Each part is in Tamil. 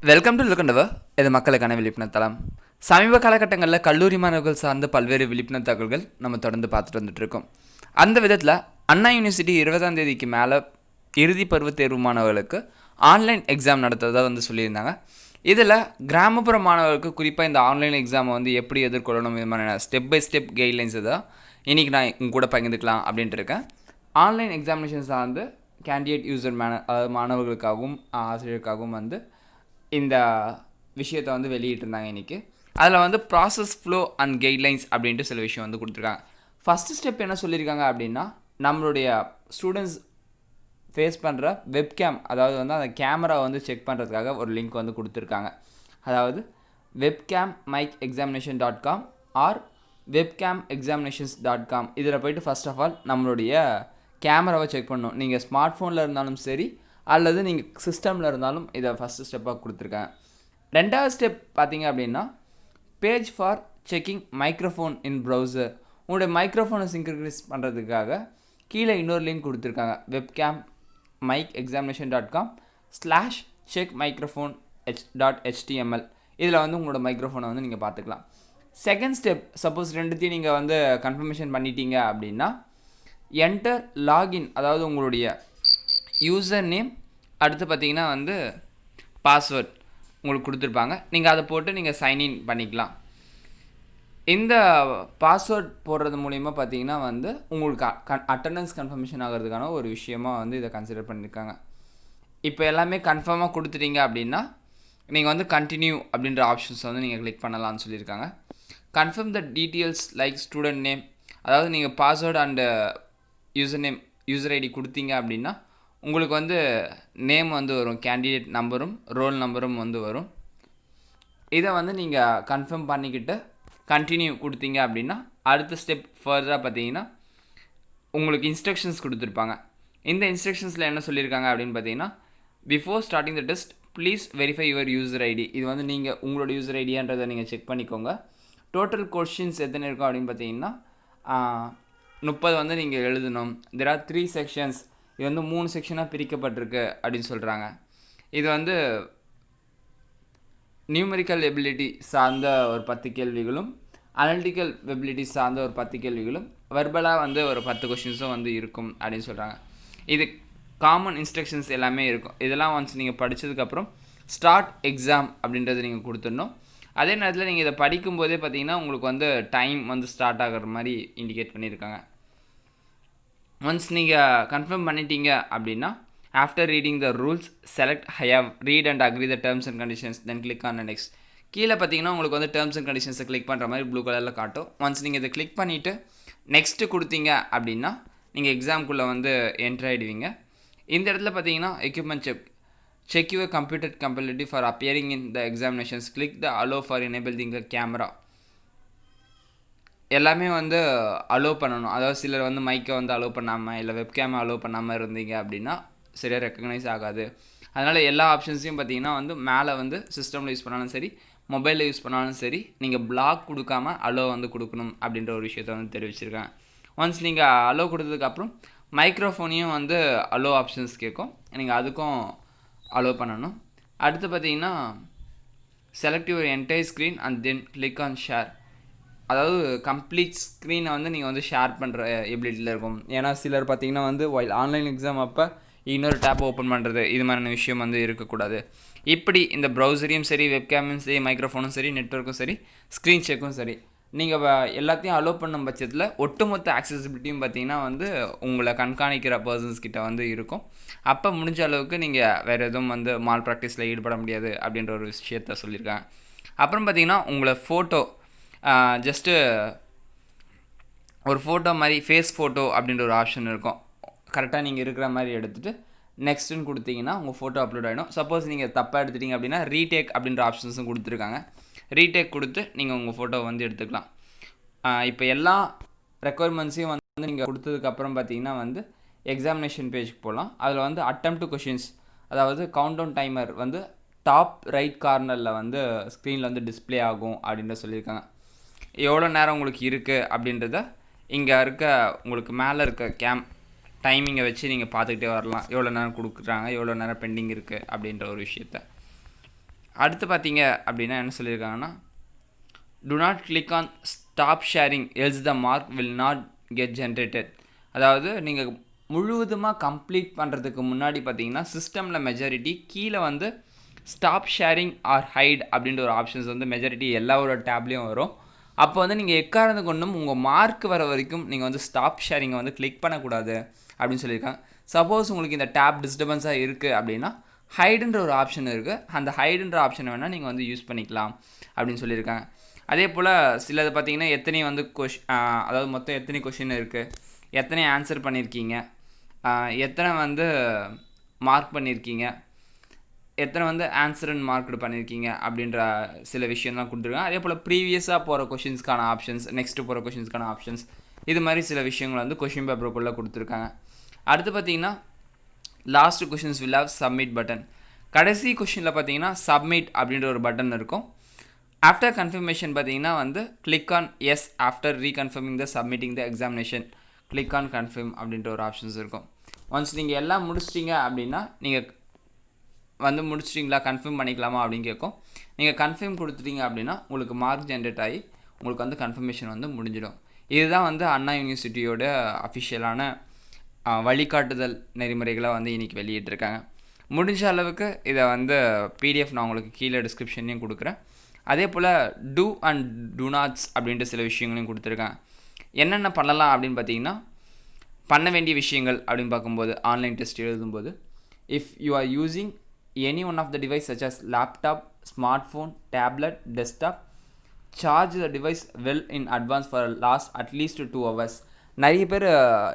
Welcome to லுக்கண்டவர். இது மக்களுக்கான விழிப்புணர்வு தளம். சமீப காலகட்டங்களில் கல்லூரி மாணவர்கள் சார்ந்த பல்வேறு விழிப்புணர்வு தகவல்கள் நம்ம தொடர்ந்து பார்த்துட்டு வந்துட்டுருக்கோம். அந்த விதத்தில் அண்ணா யூனிவர்சிட்டி 20ஆம் தேதிக்கு மேலே இறுதி பருவ தேர்வு மாணவர்களுக்கு ஆன்லைன் எக்ஸாம் நடத்துறதா சொல்லியிருந்தாங்க. இதில் கிராமப்புற மாணவர்களுக்கு குறிப்பாக இந்த ஆன்லைன் எக்ஸாமை எப்படி எதிர்கொள்ளணும், இது மாதிரியான ஸ்டெப் பை ஸ்டெப் கைட்லைன்ஸை தான் இன்றைக்கி நான் உங்க கூட பகிர்ந்துக்கலாம் அப்படின்ட்டு இருக்கேன். ஆன்லைன் எக்ஸாமினேஷன்ஸ் கேண்டிடேட் யூசர் அதாவது மாணவர்களுக்காகவும் ஆசிரியருக்காகவும் இந்த விஷயத்தை வெளியிட்டிருந்தாங்க இன்றைக்கி. அதில் ப்ராசஸ் ஃப்ளோ அண்ட் கைட்லைன்ஸ் அப்படின்ட்டு சில விஷயம் கொடுத்துருக்காங்க. ஃபஸ்ட்டு ஸ்டெப் என்ன சொல்லியிருக்காங்க அப்படின்னா, நம்மளுடைய ஸ்டூடெண்ட்ஸ் ஃபேஸ் பண்ணுற வெப்கேம், அதாவது அந்த கேமரா செக் பண்ணுறதுக்காக ஒரு லிங்க் கொடுத்துருக்காங்க. அதாவது webcam-examination.com ஆர் webcam-examinations.com இதில் போய்ட்டு ஃபஸ்ட் ஆஃப் ஆல் நம்மளுடைய கேமராவை செக் பண்ணணும். நீங்கள் ஸ்மார்ட் ஃபோனில் இருந்தாலும் சரி அல்லது நீங்கள் சிஸ்டமில் இருந்தாலும் இதை ஃபஸ்ட்டு ஸ்டெப்பாக கொடுத்துருக்காங்க. ரெண்டாவது ஸ்டெப் பார்த்தீங்க அப்படின்னா, page for checking microphone in browser. உங்களுடைய மைக்ரோஃபோனை சிங்க்ரனைஸ் பண்ணுறதுக்காக கீழே இன்னொரு லிங்க் கொடுத்துருக்காங்க. webcam-examination.com/check-microphone.html இதில் உங்களோட மைக்ரோஃபோனை நீங்கள் பார்த்துக்கலாம். செகண்ட் ஸ்டெப், சப்போஸ் ரெண்டுத்தையும் நீங்கள் கன்ஃபர்மேஷன் பண்ணிட்டீங்க அப்படின்னா, என்டர் லாகின், அதாவது உங்களுடைய யூசர் நேம், அடுத்து பார்த்தீங்கன்னா பாஸ்வேர்ட் உங்களுக்கு கொடுத்துருப்பாங்க. நீங்கள் அதை போட்டு நீங்கள் சைன்இன் பண்ணிக்கலாம். இந்த பாஸ்வேர்ட் போடுறது மூலிமா பார்த்தீங்கன்னா உங்களுக்கு அட்டண்டன்ஸ் கன்ஃபர்மேஷன் ஆகிறதுக்கான ஒரு விஷயமாக இதை கன்சிடர் பண்ணியிருக்காங்க. இப்போ எல்லாமே கன்ஃபார்மாக கொடுத்துட்டீங்க அப்படின்னா நீங்கள் கண்டினியூ அப்படின்ற ஆப்ஷன்ஸ் நீங்கள் கிளிக் பண்ணலாம்னு சொல்லியிருக்காங்க. கன்ஃபார்ம் த டீட்டெயில்ஸ் லைக் ஸ்டூடெண்ட் நேம், அதாவது நீங்கள் பாஸ்வேர்டு அண்டு யூசர் ஐடி கொடுத்தீங்க அப்படின்னா உங்களுக்கு நேம் வரும், கேண்டிடேட் நம்பரும் ரோல் நம்பரும் வரும். இதை நீங்கள் கன்ஃபார்ம் பண்ணிக்கிட்டு கண்டினியூ கொடுத்தீங்க அப்படின்னா அடுத்த ஸ்டெப் ஃபர்தராக பார்த்தீங்கன்னா உங்களுக்கு இன்ஸ்ட்ரக்ஷன்ஸ் கொடுத்துருப்பாங்க. இந்த இன்ஸ்ட்ரக்ஷன்ஸில் என்ன சொல்லியிருக்காங்க அப்படின்னு பார்த்தீங்கன்னா, before starting the test please verify your user ID. இது நீங்கள் உங்களோட யூசர் ஐடியான்றதை நீங்கள் செக் பண்ணிக்கோங்க. டோட்டல் கொஷின்ஸ் எத்தனை இருக்கும் அப்படின்னு பார்த்தீங்கன்னா 30 நீங்கள் எழுதணும். There are 3 sections. இது 3 செக்ஷனாக பிரிக்கப்பட்டிருக்கு அப்படின்னு சொல்கிறாங்க. இது நியூமெரிக்கல் எபிலிட்டி சார்ந்த ஒரு 10 கேள்விகளும், அனலிட்டிக்கல் எபிலிட்டி சார்ந்த ஒரு 10 கேள்விகளும், வெர்பலாக ஒரு 10 கொஷின்ஸும் இருக்கும் அப்படின்னு சொல்கிறாங்க. இது காமன் இன்ஸ்ட்ரக்ஷன்ஸ் எல்லாமே இருக்கும். இதெல்லாம் ஒன்ஸ் நீங்கள் படித்ததுக்கப்புறம் ஸ்டார்ட் எக்ஸாம் அப்படின்றத நீங்கள் கொடுத்துடணும். அதே நேரத்தில் நீங்கள் இதை படிக்கும்போதே பார்த்தீங்கன்னா உங்களுக்கு டைம் ஸ்டார்ட் ஆகிற மாதிரி இண்டிகேட் பண்ணியிருக்காங்க. ஒன்ஸ் நீங்கள் கன்ஃபார்ம் பண்ணிட்டீங்க அப்படின்னா, after reading the rules select I have read and agree the terms and conditions then click on next. கீழே பார்த்தீங்கன்னா உங்களுக்கு டேர்ம்ஸ் அண்ட் கண்டிஷன்ஸை கிளிக் பண்ணுற மாதிரி ப்ளூ கலரில் காட்டும். ஒன்ஸ் நீங்கள் இதை கிளிக் பண்ணிவிட்டு நெக்ஸ்ட்டு கொடுத்தீங்க அப்படின்னா நீங்கள் எக்ஸாம்குள்ளே என்ட்ரு ஆகிடுவீங்க. இந்த இடத்துல பார்த்தீங்கன்னா equipment check your computer compatibility for appearing in the examinations, click the allow for enable the camera. எல்லாமே அலோவ் பண்ணணும். அதாவது சிலர் மைக்கை அலோவ் பண்ணாமல் இல்லை வெப்கேமை அலோவ் பண்ணாமல் இருந்தீங்க அப்படின்னா சரியாக ரெக்கக்னைஸ் ஆகாது. அதனால் எல்லா ஆப்ஷன்ஸையும் பார்த்தீங்கன்னா மேலே சிஸ்டமில் யூஸ் பண்ணாலும் சரி, மொபைலில் யூஸ் பண்ணாலும் சரி, நீங்கள் பிளாக் கொடுக்காம அலோவ் கொடுக்கணும் அப்படின்ற ஒரு விஷயத்தை தெரிவிச்சிருக்கேன். ஒன்ஸ் நீங்கள் அலோவ் கொடுத்ததுக்கப்புறம் மைக்ரோஃபோனையும் அலோவ் ஆப்ஷன்ஸ் கேட்கும். நீங்கள் அதுக்கும் அலோவ் பண்ணணும். அடுத்து பார்த்தீங்கன்னா select your entire screen and then click on share. அதாவது கம்ப்ளீட் ஸ்க்ரீனை நீங்கள் ஷேர் பண்ணுற எபிலிட்டியில் இருக்கும். ஏன்னா சிலர் பார்த்தீங்கன்னா வைல் ஆன்லைன் எக்ஸாம் அப்போ இன்னொரு டேப் ஓப்பன் பண்ணுறது, இது மாதிரியான விஷயம் இருக்கக்கூடாது. இப்படி இந்த ப்ரௌசரையும் சரி, வெப்கேமும் சரி, மைக்ரோஃபோனும் சரி, நெட்வொர்க்கும் சரி, ஸ்க்ரீன் செக்கும் சரி, நீங்கள் எல்லாத்தையும் அலோவ் பண்ணும் பட்சத்தில் ஒட்டுமொத்த ஆக்சசிபிலிட்டியும் பார்த்தீங்கன்னா உங்களை கண்காணிக்கிற பர்சன்ஸ் கிட்ட இருக்கும். அப்போ முடிஞ்ச அளவுக்கு நீங்கள் வேறு எதுவும் மால் ப்ராக்டிஸில் ஈடுபட முடியாது அப்படின்ற ஒரு விஷயத்த சொல்லியிருக்காங்க. அப்புறம் பார்த்தீங்கன்னா உங்களை ஃபோட்டோ ஜஸ்ட்டு ஒரு ஃபோட்டோ மாதிரி ஃபேஸ் ஃபோட்டோ அப்படின்ற ஒரு ஆப்ஷன் இருக்கும். கரெக்டாக நீங்கள் இருக்கிற மாதிரி எடுத்துகிட்டு நெக்ஸ்ட்டுன்னு கொடுத்தீங்கன்னா உங்கள் ஃபோட்டோ அப்லோட் ஆகிடும். சப்போஸ் நீங்கள் தப்பாக எடுத்துட்டிங்க அப்படின்னா ரீடேக் அப்படின்ற ஆப்ஷன்ஸும் கொடுத்துருக்காங்க. ரீடேக் கொடுத்து நீங்கள் உங்கள் ஃபோட்டோ எடுத்துக்கலாம். இப்போ எல்லா ரெக்குயர்மெண்ட்ஸையும் நீங்கள் கொடுத்ததுக்கப்புறம் பார்த்தீங்கன்னா எக்ஸாமினேஷன் பேஜுக்கு போகலாம். அதில் அட்டெம்ப்ட் கொஷின்ஸ், அதாவது count down timer top right கார்னரில் ஸ்க்ரீனில் டிஸ்பிளே ஆகும் அப்படின்ற சொல்லியிருக்காங்க. எவ்வளோ நேரம் உங்களுக்கு இருக்குது அப்படின்றத இங்கே உங்களுக்கு மேலே இருக்க டைமிங்கை வச்சு நீங்கள் பார்த்துக்கிட்டே வரலாம். எவ்வளோ நேரம் கொடுக்குறாங்க, எவ்வளோ நேரம் பெண்டிங் இருக்குது அப்படின்ற ஒரு விஷயத்த. அடுத்து பார்த்தீங்க அப்படின்னா என்ன சொல்லியிருக்காங்கன்னா, do not click on stop sharing else the mark will not get generated. அதாவது நீங்கள் முழுவதுமாக கம்ப்ளீட் பண்ணுறதுக்கு முன்னாடி பார்த்தீங்கன்னா சிஸ்டமில் மெஜாரிட்டி கீழே வந்து ஸ்டாப் ஷேரிங் ஆர் ஹைட் அப்படின்ற ஒரு ஆப்ஷன்ஸ் வந்து மெஜாரிட்டி எல்லாரோட டேப்லேயும் வரும். அப்போ வந்து நீங்கள் எக்காரணது கொண்டும் உங்கள் மார்க் வர வரைக்கும் நீங்கள் வந்து ஸ்டாப் ஷேரிங்கை வந்து கிளிக் பண்ணக்கூடாது அப்படின்னு சொல்லியிருக்காங்க. சப்போஸ் உங்களுக்கு இந்த டேப் டிஸ்டர்பன்ஸாக இருக்குது அப்படின்னா ஹைடுன்ற ஒரு ஆப்ஷன் இருக்குது, அந்த ஹைடுன்ற ஆப்ஷனை வேணால் நீங்கள் வந்து யூஸ் பண்ணிக்கலாம் அப்படின்னு சொல்லியிருக்காங்க. அதே போல் சிலது பார்த்தீங்கன்னா எத்தனை வந்து அதாவது மொத்தம் எத்தனை கொஷின் இருக்குது, எத்தனை ஆன்சர் பண்ணியிருக்கீங்க, எத்தனை வந்து மார்க் பண்ணியிருக்கீங்க, எத்தனை வந்து ஆன்சர் அண்ட் மார்க்டு பண்ணியிருக்கீங்க அப்படின்ற சில விஷயம்லாம் கொடுத்துருக்காங்க. அதே போல் ப்ரீவியஸாக போகிற கொஷின்ஸ்க்கான ஆப்ஷன்ஸ், நெக்ஸ்ட்டு போகிற கொஷின்ஸ்க்கான ஆப்ஷன்ஸ், இது மாதிரி சில விஷயங்கள் வந்து கொஷின் பேப்பருக்குள்ளே கொடுத்துருக்காங்க. அடுத்து பார்த்தீங்கன்னா last questions will have submit button. கடைசி கொஷினில் பார்த்தீங்கன்னா சப்மிட் அப்படின்ற ஒரு பட்டன் இருக்கும். ஆஃப்டர் கன்ஃபர்மேஷன் பார்த்தீங்கன்னா வந்து click on yes after reconfirming the submitting the examination click on confirm அப்படின்ற ஒரு ஆப்ஷன்ஸ் இருக்கும். ஒன்ஸ் நீங்கள் எல்லாம் முடிச்சிட்டிங்க அப்படின்னா நீங்கள் வந்து முடிச்சிட்டிங்களா, கன்ஃபார்ம் பண்ணிக்கலாமா அப்படின்னு கேட்கும். நீங்கள் கன்ஃபார்ம் கொடுத்துட்டீங்க அப்படின்னா உங்களுக்கு மார்க் ஜென்ரேட் ஆகி உங்களுக்கு வந்து கன்ஃபர்மேஷன் வந்து முடிஞ்சிடும். இதுதான் வந்து அண்ணா யூனிவர்சிட்டியோட அஃபிஷியலான வழிகாட்டுதல் நெறிமுறைகளை வந்து இன்றைக்கி வெளியிட்டிருக்காங்க. முடிஞ்ச அளவுக்கு இதை வந்து பிடிஎஃப் நான் உங்களுக்கு கீழே டிஸ்கிரிப்ஷன்லையும் கொடுக்குறேன். அதே போல் டூ அண்ட் டூ நாட்ஸ் அப்படின்ட்டு சில விஷயங்களையும் கொடுத்துருக்காங்க. என்னென்ன பண்ணலாம் அப்படின்னு பார்த்தீங்கன்னா, பண்ண வேண்டிய விஷயங்கள் அப்படின்னு பார்க்கும்போது ஆன்லைன் டெஸ்ட் எழுதும்போது, if you are using any one of the device such as laptop, smart phone, tablet, desktop, charge the device well in advance for last அட்லீஸ்ட் 2 hours. நிறைய பேர்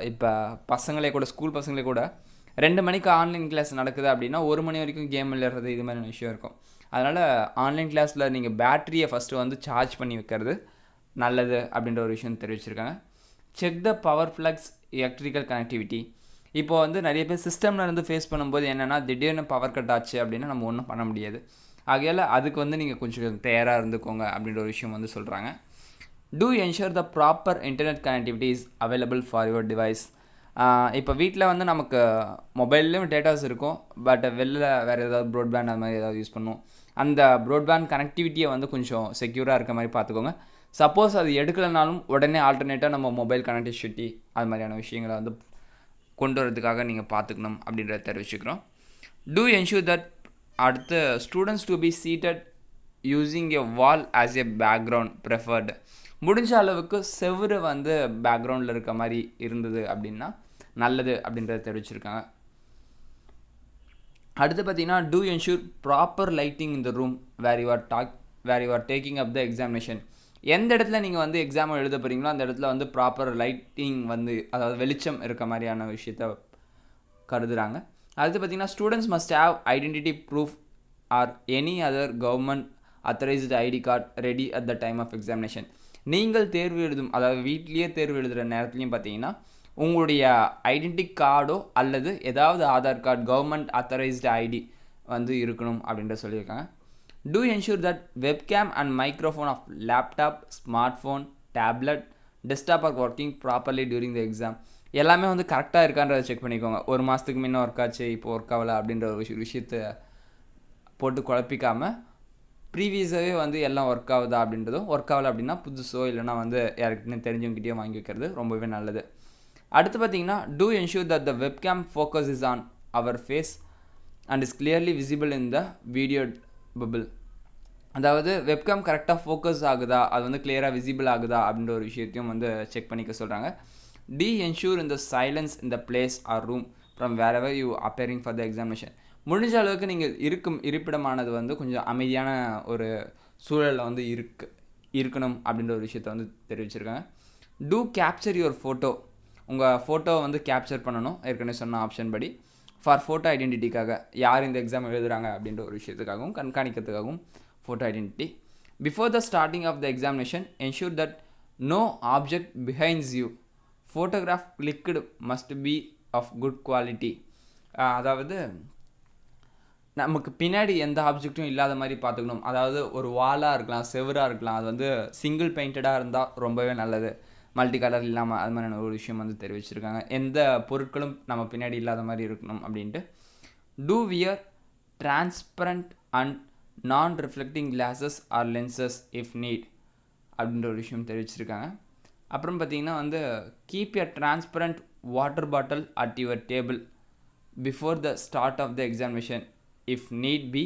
இப்போ பசங்களே கூட, ஸ்கூல் பசங்களே கூட 2 மணிக்கு ஆன்லைன் கிளாஸ் நடக்குது அப்படின்னா 1 மணி வரைக்கும் கேம் விளையாடுறது இது மாதிரியான விஷயம் இருக்கும். அதனால் ஆன்லைன் கிளாஸில் நீங்கள் பேட்டரியை ஃபஸ்ட்டு வந்து சார்ஜ் பண்ணி வைக்கிறது நல்லது அப்படின்ற ஒரு விஷயம் தெரிவிச்சிருக்காங்க. Check the power flux electrical connectivity. இப்போ வந்து நிறைய பேர் சிஸ்டமில் இருந்து ஃபேஸ் பண்ணும்போது என்னென்னா திடீர்னு பவர் கட் ஆச்சு அப்படின்னா நம்ம ஒன்றும் பண்ண முடியாது. ஆகையால் அதுக்கு வந்து நீங்கள் கொஞ்சம் தயாராக இருந்துக்கோங்க அப்படின்ற ஒரு விஷயம் வந்து சொல்கிறாங்க. To ensure the proper internet connectivity is available for your device. இப்போ வீட்டில் வந்து நமக்கு மொபைல்லையும் டேட்டாஸ் இருக்கும், பட் வெளில வேறு ஏதாவது ப்ராட்பேண்ட் அது மாதிரி ஏதாவது யூஸ் பண்ணுவோம். அந்த ப்ராட்பேண்ட் கனெக்டிவிட்டியை வந்து கொஞ்சம் செக்யூராக இருக்க மாதிரி பார்த்துக்கோங்க. சப்போஸ் அது எடுக்கலைனாலும் உடனே ஆல்டர்னேட்டாக நம்ம மொபைல் கனெக்டிவிட்டி அது மாதிரியான விஷயங்களை வந்து கொண்டு வரதுக்காக நீங்கள் பார்த்துக்கணும் அப்படின்றத தெரிவிச்சுக்கிறோம். டூ என்ஷூர் தட் அடுத்து students to be seated using a wall as a background preferred. முடிஞ்ச அளவுக்கு செவ்வறு வந்து பேக்ரவுண்டில் இருக்க மாதிரி இருந்தது அப்படின்னா நல்லது அப்படின்றத தெரிவிச்சிருக்காங்க. அடுத்து பார்த்தீங்கன்னா to ensure proper lighting in the room where you are taking up the examination. எந்த இடத்துல நீங்கள் வந்து எக்ஸாம் எழுத போகிறீங்களோ அந்த இடத்துல வந்து ப்ராப்பர் லைட்டிங் வந்து, அதாவது வெளிச்சம் இருக்க மாதிரியான விஷயத்த கருதுகிறாங்க. அடுத்து பார்த்தீங்கன்னா students must have identity proof or any other government authorised ID card ready at the time of examination. நீங்கள் தேர்வு எழுதும், அதாவது வீட்லேயே தேர்வு எழுதுகிற நேரத்துலையும் பார்த்தீங்கன்னா உங்களுடைய ஐடென்டி கார்டோ அல்லது ஏதாவது Aadhaar card government authorised ID வந்து இருக்கணும் அப்படின்ற சொல்லியிருக்காங்க. Do ensure that webcam and microphone of laptop, smartphone, tablet, desktop are working properly during the exam. எல்லாமே வந்து கரெக்டாக இருக்கான்றதை செக் பண்ணிக்கோங்க. ஒரு மாதத்துக்கு முன்னே ஒர்க் ஆச்சு, இப்போ ஒர்க் ஆகலை அப்படின்ற ஒரு விஷயத்தை போட்டு குழப்பிக்காமல் ப்ரீவியஸாகவே வந்து எல்லாம் ஒர்க் ஆகுதா அப்படின்றதும், ஒர்க் ஆகலை அப்படின்னா புதுசோ இல்லைனா வந்து யாருக்கிட்டையும் தெரிஞ்சவங்ககிட்டயே வாங்கி வைக்கிறது ரொம்பவே நல்லது. அடுத்து பார்த்தீங்கன்னா do ensure that the webcam focus is on our face and is clearly visible in the video bubble. அதாவது வெப்காம் கரெக்டாக ஃபோக்கஸ் ஆகுதா, அது வந்து கிளியராக விசிபிள் ஆகுதா அப்படின்ற ஒரு விஷயத்தையும் வந்து செக் பண்ணிக்க சொல்கிறாங்க. டி என்ஷூர் இந்த சைலன்ஸ் இந்த place or room from where ever you appearing for the examination. முடிஞ்ச அளவுக்கு நீங்கள் இருக்கும் இருப்பிடமானது வந்து கொஞ்சம் அமைதியான ஒரு சூழலில் வந்து இருக்கணும் அப்படின்ற ஒரு விஷயத்த வந்து தெரிவிச்சிருக்காங்க. To capture your photo. உங்கள் ஃபோட்டோவை வந்து கேப்சர் பண்ணணும், ஏற்கனவே சொன்ன ஆப்ஷன் படி. ஃபார் ஃபோட்டோ ஐடென்டிட்டிக்காக, யார் இந்த எக்ஸாம் எழுதுகிறாங்க அப்படின்ற ஒரு விஷயத்துக்காகவும் கண்காணிக்கிறதுக்காகவும் photo identity. Before the starting of the examination ensure that no object behinds you. Photograph clicked must be of good quality. அதாவது நமக்கு பின்னாடி எந்த ஆப்ஜெக்ட்டும் இல்லாத மாதிரி பார்த்துக்கணும். அதாவது ஒரு வாலாக இருக்கலாம், செவராக இருக்கலாம், அது வந்து சிங்கிள் பெயிண்டடாக இருந்தால் ரொம்பவே நல்லது. மல்டி கலர் இல்லாமல் அது மாதிரியான ஒரு விஷயம் வந்து தெரிவிச்சிருக்காங்க. எந்த பொருட்களும் நம்ம பின்னாடி இல்லாத மாதிரி இருக்கணும் அப்படின்ட்டு. To wear transparent and non reflecting glasses or lenses if need அப்படின்ற ஒரு விஷயம் தெரிவிச்சிருக்காங்க. அப்புறம் பார்த்தீங்கன்னா வந்து keep a transparent water bottle at your table before the start of the examination if need be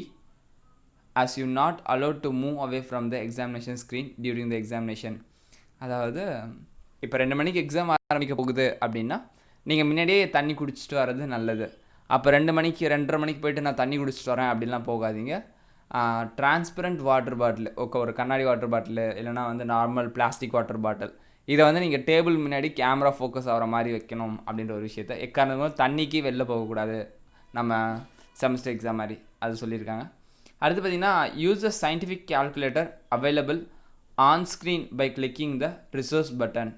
as you not allowed to move away from the examination screen during the examination. அதாவது இப்போ 2 மணிக்கு எக்ஸாம் ஆரம்பிக்க போகுது அப்படின்னா நீங்கள் முன்னாடியே தண்ணி குடிச்சிட்டு வர்றது நல்லது. அப்போ 2 மணிக்கு 2:30 மணிக்கு போயிட்டு நான் தண்ணி குடிச்சிட்டு வரேன் அப்படின்லாம் போகாதீங்க. டிரான்ஸ்பரண்ட் வாட்டர் பாட்டில், ஒரு கண்ணாடி வாட்டர் பாட்டில் இல்லைனா வந்து நார்மல் பிளாஸ்டிக் வாட்டர் பாட்டில், இதை வந்து நீங்கள் டேபிள் முன்னாடி கேமரா ஃபோக்கஸ் ஆகிற மாதிரி வைக்கணும் அப்படின்ற ஒரு விஷயத்த. எக்காரணங்களும் தண்ணிக்கு வெளில போகக்கூடாது நம்ம செமஸ்டர் எக்ஸாம் மாதிரி அது சொல்லியிருக்காங்க. அடுத்து பார்த்தீங்கன்னா use the scientific calculator available on screen by clicking the resource button.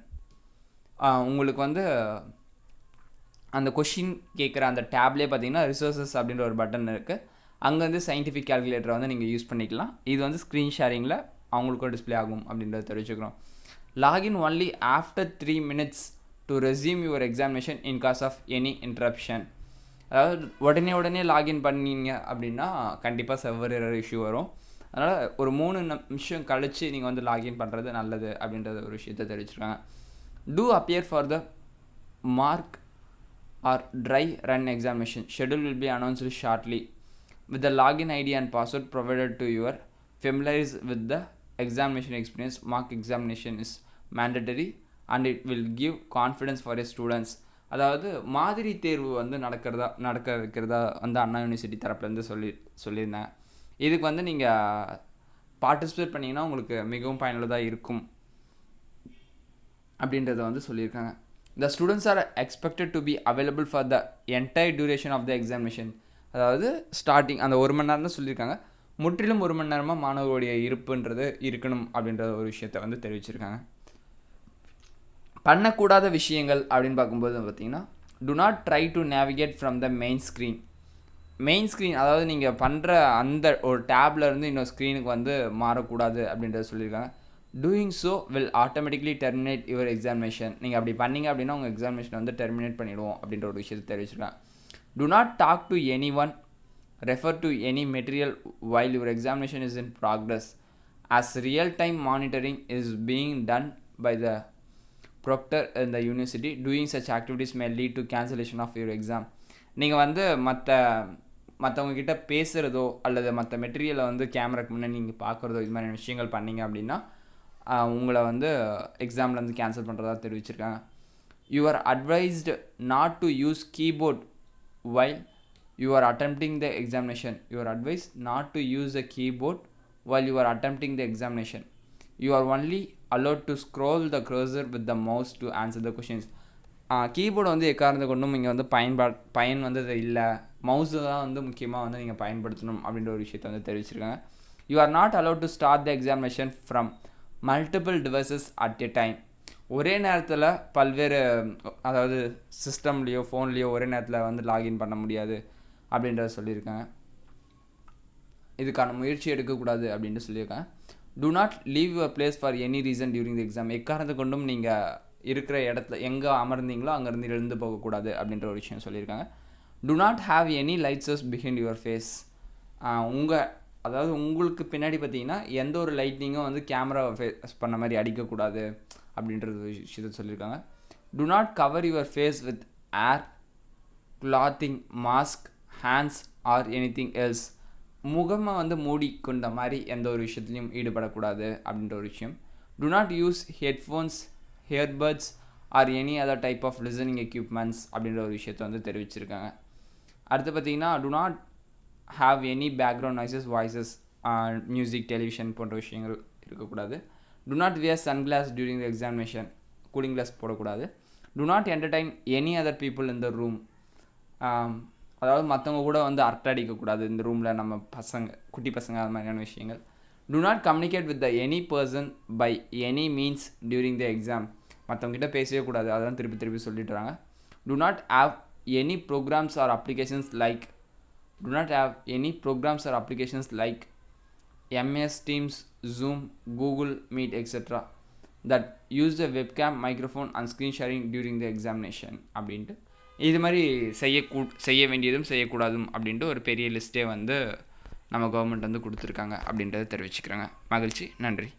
உங்களுக்கு வந்து அந்த கொஷின் கேட்குற அந்த டேப்லேயே பார்த்தீங்கன்னா ரிசோர்ஸஸ் அப்படின்ற ஒரு பட்டன் இருக்குது. அங்கே வந்து சயின்டிஃபிக் கால்குலேட்டரை வந்து நீங்கள் யூஸ் பண்ணிக்கலாம். இது வந்து ஸ்க்ரீன் ஷேரிங்கில் அவங்களுக்கும் டிஸ்பிளே ஆகும் அப்படின்றத தெரிவிச்சுக்கிறோம். Login only after 3 minutes to resume your examination in case of any interruption. அதாவது உடனே லாகின் பண்ணீங்க அப்படின்னா கண்டிப்பாக சர்வர் எரர் இஷ்யூ வரும். அதனால் ஒரு 3 நிமிஷம் கழித்து நீங்கள் வந்து லாகின் பண்ணுறது நல்லது அப்படின்றத ஒரு விஷயத்தை தெரிவிச்சிருக்காங்க. To appear for the mock or dry run examination schedule will be announced shortly with the login ID and password provided to your familiarize with the examination experience. Mock examination is mandatory and it will give confidence for your students. அதாவது மாதிரி தேர்வு வந்து நடக்க வைக்கிறதா வந்து அண்ணா யூனிவர்சிட்டி தரப்புலேருந்து சொல்லியிருந்தாங்க. இதுக்கு வந்து நீங்கள் பார்ட்டிசிபேட் பண்ணிங்கன்னா உங்களுக்கு மிகவும் பயனுள்ளதாக இருக்கும் அப்படின்றத வந்து சொல்லியிருக்காங்க. The students are expected to be available for the entire duration of the examination. அதாவது ஸ்டார்டிங் அந்த 1 மணி நேரம் தான் சொல்லியிருக்காங்க. முற்றிலும் 1 மணி நேரமாக மாணவர்களுடைய இருப்புன்றது இருக்கணும் அப்படின்ற ஒரு விஷயத்தை வந்து தெரிவிச்சிருக்காங்க. பண்ணக்கூடாத விஷயங்கள் அப்படின்னு பார்க்கும்போது பார்த்திங்கன்னா to not try to navigate from the main screen. அதாவது நீங்கள் பண்ணுற அந்த ஒரு டேப்ல இருந்து இன்னொரு ஸ்க்ரீனுக்கு வந்து மாறக்கூடாது அப்படின்றத சொல்லியிருக்காங்க. Doing so will automatically terminate your examination. நீங்கள் அப்படி பண்ணீங்க அப்படின்னா உங்கள் எக்ஸாமினேஷன் வந்து டெர்மினேட் பண்ணிவிடுவோம் அப்படின்ற ஒரு விஷயத்தை தெரிவிச்சிருக்காங்க. Do not talk to anyone, refer to any material while your examination is in progress, as real-time monitoring is being done by the proctor in the university. Doing such activities may lead to cancellation of your exam. நீங்கள் வந்து மற்றவங்கக்கிட்ட பேசுகிறதோ அல்லது மற்ற மெட்டீரியலை வந்து கேமராக்கு முன்னாடி நீங்கள் பார்க்குறதோ இது மாதிரி விஷயங்கள் பண்ணிங்க அப்படின்னா உங்களை வந்து எக்ஸாம்லேருந்து கேன்சல் பண்ணுறதா தெரிவிச்சிருக்காங்க. You are advised not to use keyboard while you are attempting the examination. You are advised not to use the keyboard while you are attempting the examination. You are only allowed to scroll the cursor with the mouse to answer the questions. Keyboard வந்து எக்காரணத்தை கொண்டும் இங்கே வந்து பயன் வந்து இல்லை, மவுஸு தான் வந்து முக்கியமாக வந்து நீங்கள் பயன்படுத்தணும் அப்படின்ற ஒரு விஷயத்தை வந்து தெரிவிச்சிருக்காங்க. You are not allowed to start the examination from multiple devices at a time. ஒரே நேரத்தில் பல்வேறு அதாவது சிஸ்டம்லேயோ ஃபோன்லேயோ ஒரே நேரத்தில் வந்து லாகின் பண்ண முடியாது அப்படின்றத சொல்லியிருக்காங்க. இதுக்கான முயற்சி எடுக்கக்கூடாது அப்படின்ட்டு சொல்லியிருக்காங்க. Do not leave your place for any reason during the exam. எக்காரணத்தை கொண்டும் நீங்கள் இருக்கிற இடத்துல எங்கே அமர்ந்தீங்களோ அங்கேருந்து எழுந்து போகக்கூடாது அப்படின்ற ஒரு விஷயம் சொல்லியிருக்காங்க. Do not have any lights behind your face. அதாவது உங்களுக்கு பின்னாடி பார்த்தீங்கன்னா எந்த ஒரு லைட்னிங்கும் வந்து கேமரா ஃபேஸ் பண்ண மாதிரி அடிக்கக்கூடாது அப்படின்றது விஷயத்தை சொல்லியிருக்காங்க. Do not cover your face with hair, clothing, mask, hands or anything else. முகமை வந்து மூடிக்கொண்ட மாதிரி எந்த ஒரு விஷயத்துலையும் ஈடுபடக்கூடாது அப்படின்ற ஒரு விஷயம். Do not use headphones, earbuds or any other type of listening equipments அப்படின்ற ஒரு விஷயத்தை வந்து தெரிவிச்சிருக்காங்க. அடுத்து பார்த்தீங்கன்னா do not have any background noises, voices, music, television போன்ற விஷயங்கள் இருக்கக்கூடாது. Do not wear sunglasses during the examination. Cooling glass போடக்கூடாது. Do not entertain any other people in the room. அதாவது மற்றவங்க கூட வந்து அரட்டை அடிக்கக்கூடாது இந்த ரூமில், நம்ம குட்டி பசங்க அது மாதிரியான விஷயங்கள். Do not communicate with the any person by any means during the exam. மற்றவங்ககிட்ட பேசவே கூடாது, அதெல்லாம் திருப்பி சொல்லிட்டுறாங்க. Do not have any programs or applications like MS Teams, Zoom, Google Meet, etc. that use the webcam, microphone and screen sharing during the examination. அப்படின்ட்டு இது மாதிரி செய்ய வேண்டியதும் செய்யக்கூடாதும் அப்படின்ட்டு ஒரு பெரிய லிஸ்ட்டே வந்து நம்ம கவர்மெண்ட் வந்து கொடுத்துருக்காங்க அப்படின்றத தெரிவிச்சுக்கிறேங்க. மகிழ்ச்சி, நன்றி.